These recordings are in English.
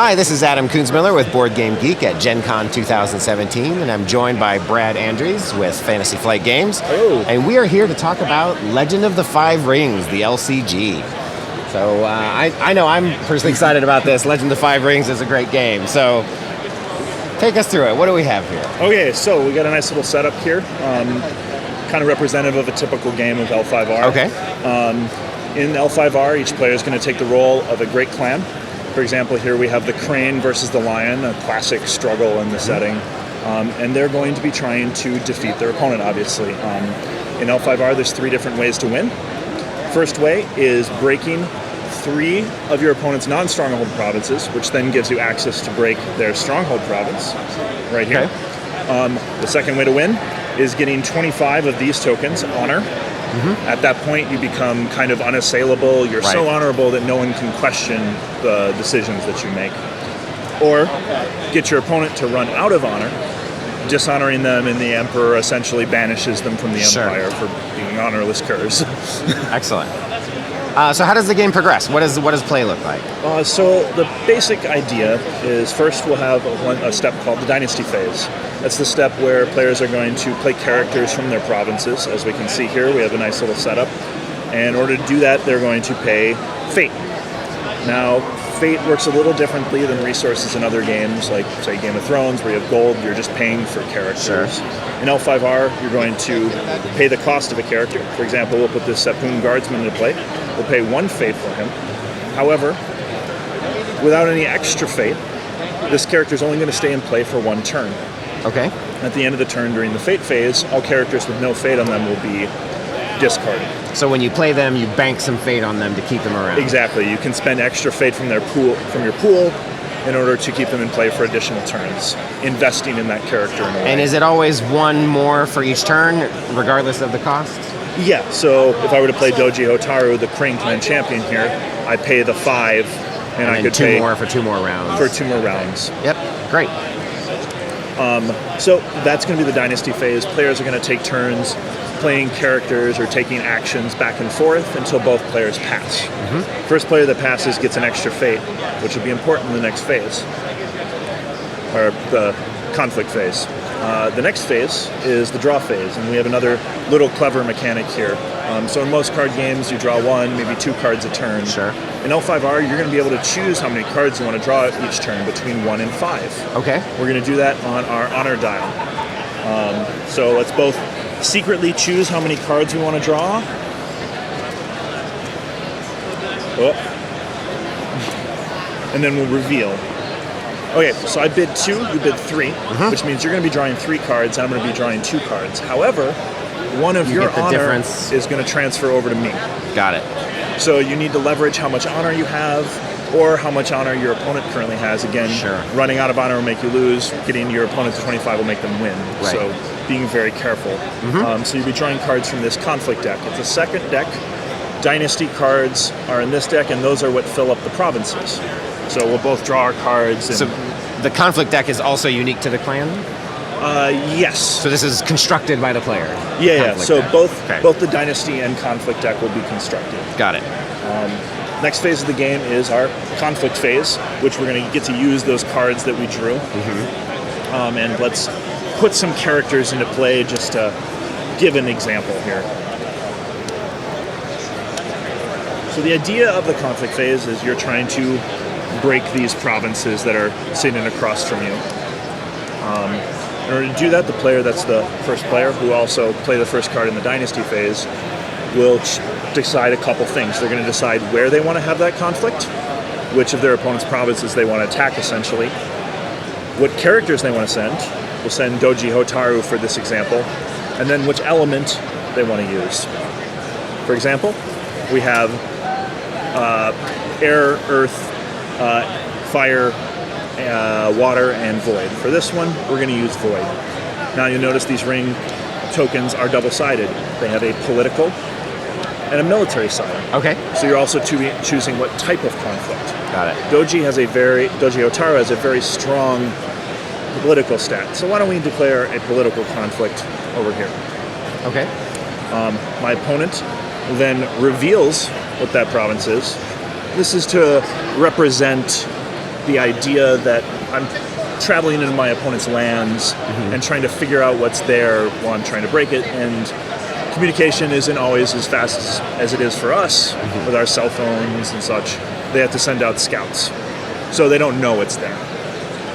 Hi, this is Adam Kunzmiller with Board Game Geek at Gen Con 2017, and I'm joined by Brad Andrews with Fantasy Flight Games. Hello. And we are here to talk about Legend of the Five Rings, the LCG. So I know I'm personally excited about this. Legend of the Five Rings is a great game. So take us through it. What do we have here? Okay, so we got a nice little setup here, kind of representative of a typical game of L5R. Okay. In L5R, each player is going to take the role of a great clan. For example, here we have the crane versus the lion, a classic struggle in the setting. And they're going to be trying to defeat their opponent, obviously. In L5R, there's 3 different ways to win. First way is breaking 3 of your opponent's non-stronghold provinces, which then gives you access to break their stronghold province, right here. Okay. The second way to win is getting 25 of these tokens, honor. At that point, you become kind of unassailable. You're so honorable that no one can question the decisions that you make. Or get your opponent to run out of honor, dishonoring them, and the Emperor essentially banishes them from the Empire for being honorless curs. Excellent. So how does the game progress? What does play look like? So the basic idea is first we'll have a step called the Dynasty Phase. That's the step where players are going to play characters from their provinces. As we can see here, we have a nice little setup. And in order to do that, they're going to pay fate. Now, fate works a little differently than resources in other games, like, say, Game of Thrones, where you have gold, you're just paying for characters. Sure. In L5R, you're going to pay the cost of a character. For example, we'll put this Sepun Guardsman into play. We'll pay 1 fate for him. However, without any extra fate, this character is only going to stay in play for 1 turn. Okay. At the end of the turn during the fate phase, all characters with no fate on them will be discarded. So when you play them, you bank some fate on them to keep them around. Exactly. You can spend extra fate from your pool in order to keep them in play for additional turns, investing in that character in a way. And is it always 1 more for each turn, regardless of the cost? Yeah. So if I were to play Doji Hotaru, the Crane Clan champion here, I pay the 5, and I could 2 pay more for 2 more rounds. For 2 more rounds. Yep. Great. So that's going to be the Dynasty Phase. Players are going to take turns playing characters or taking actions back and forth until both players pass. First player that passes gets an extra fate, which will be important in the next phase, or the conflict phase. The next phase is the draw phase, and we have another little clever mechanic here. So in most card games, you draw 1, maybe 2 cards a turn. Sure. In L5R, you're going to be able to choose how many cards you want to draw each turn between 1 and 5. Okay. We're going to do that on our honor dial. So let's both secretly choose how many cards we want to draw. And then we'll reveal. Okay, so I bid 2, you bid 3, which means you're going to be drawing 3 cards, and I'm going to be drawing 2 cards. However, one of your honor is going to transfer over to me. Got it. So you need to leverage how much honor you have, or how much honor your opponent currently has. Again, running out of honor will make you lose. Getting your opponent to 25 will make them win. Right. So being very careful. So you'll be drawing cards from this conflict deck. It's a second deck. Dynasty cards are in this deck, and those are what fill up the provinces. So we'll both draw our cards. And so the conflict deck is also unique to the clan? Yes. So this is constructed by the player? Yeah. So both the Dynasty and conflict deck will be constructed. Got it. Next phase of the game is our conflict phase, which we're going to get to use those cards that we drew. And let's put some characters into play just to give an example here. So the idea of the conflict phase is you're trying to break these provinces that are sitting across from you. In order to do that, the player that's the first player, who also play the first card in the Dynasty Phase, will decide a couple things. They're going to decide where they want to have that conflict, which of their opponent's provinces they want to attack, essentially, what characters they want to send. We'll send Doji Hotaru for this example, and then which element they want to use. For example, we have air, earth, fire, water, and void. For this one, we're going to use void. Now you'll notice these ring tokens are double-sided. They have a political and a military side. Okay. So you're also choosing what type of conflict. Got it. Doji Hotaru has a very strong political stat. So why don't we declare a political conflict over here? Okay. My opponent then reveals what that province is. This is to represent the idea that I'm traveling into my opponent's lands and trying to figure out what's there while I'm trying to break it. And communication isn't always as fast as it is for us with our cell phones and such. They have to send out scouts, so they don't know it's there.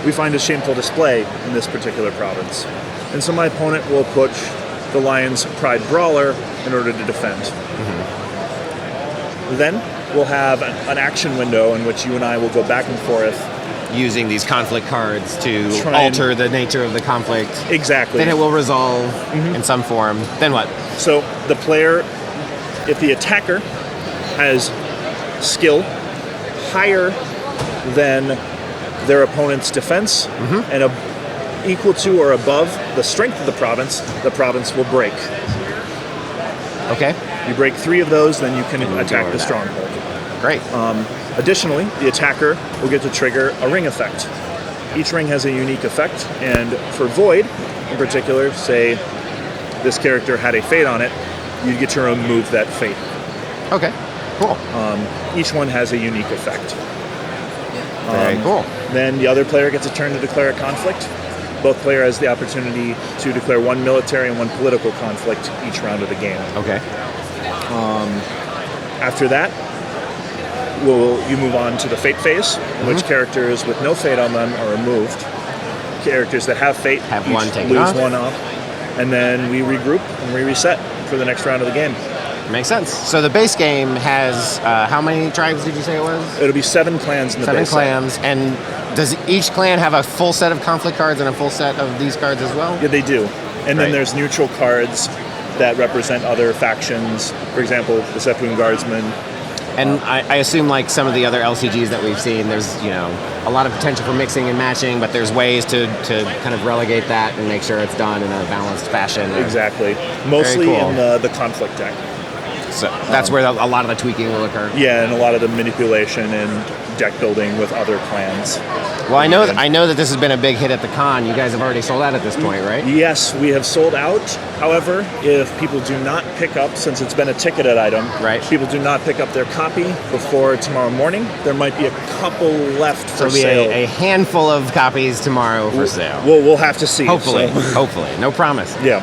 We find a shameful display in this particular province. And so my opponent will approach the Lion's Pride Brawler in order to defend. Then we'll have an action window in which you and I will go back and forth. Using these conflict cards to alter the nature of the conflict. Exactly. Then it will resolve in some form. Then what? So the player, if the attacker has skill higher than their opponent's defense and equal to or above the strength of the province will break. Okay. You break 3 of those, then you can attack the stronghold. Great. Additionally, the attacker will get to trigger a ring effect. Each ring has a unique effect, and for Void, in particular, say this character had a fate on it, you get to remove that fate. Okay, cool. Each one has a unique effect. Very cool. Then the other player gets a turn to declare a conflict. Both player has the opportunity to declare 1 military and 1 political conflict each round of the game. Okay. After that, you move on to the fate phase, in which characters with no fate on them are removed. Characters that have fate have each one taken lose off. 1 off, and then we regroup and we reset for the next round of the game. Makes sense. So the base game has how many tribes did you say it was? It'll be 7 clans in the 7 base clans. set. And does each clan have a full set of conflict cards and a full set of these cards as well? Yeah, they do. And Right. then there's neutral cards that represent other factions. For example, the Sepoon Guardsmen. And I assume, like some of the other LCGs that we've seen, there's a lot of potential for mixing and matching, but there's ways to kind of relegate that and make sure it's done in a balanced fashion. Exactly. Mostly cool. in the conflict deck. So that's where a lot of the tweaking will occur. Yeah, and a lot of the manipulation and deck building with other clans. Well, I know that this has been a big hit at the con. You guys have already sold out at this point, right? Yes, we have sold out. However, if people do not pick up, since it's been a ticketed item, Right. people do not pick up their copy before tomorrow morning, there might be a couple left for There'll be sale. a handful of copies tomorrow for sale. We'll have to see. Hopefully, So, hopefully. No promise. yeah.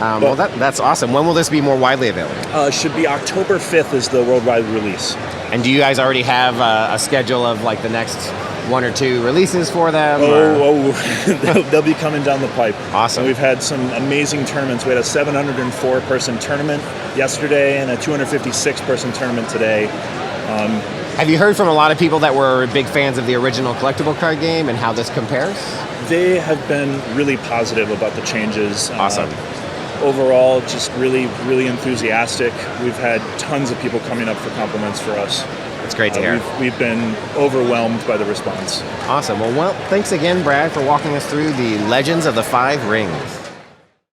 Well, that's awesome. When will this be more widely available? Should be October 5th is the worldwide release. And do you guys already have a schedule of like the next 1 or 2 releases for them? or- They'll be coming down the pipe. Awesome. And we've had some amazing tournaments. We had a 704-person tournament yesterday and a 256-person tournament today. Have you heard from a lot of people that were big fans of the original collectible card game and how this compares? They have been really positive about the changes. Awesome. Overall, just really, really enthusiastic. We've had tons of people coming up for compliments for us. It's great to hear. We've been overwhelmed by the response. Awesome. Well, thanks again, Brad, for walking us through the Legends of the Five Rings.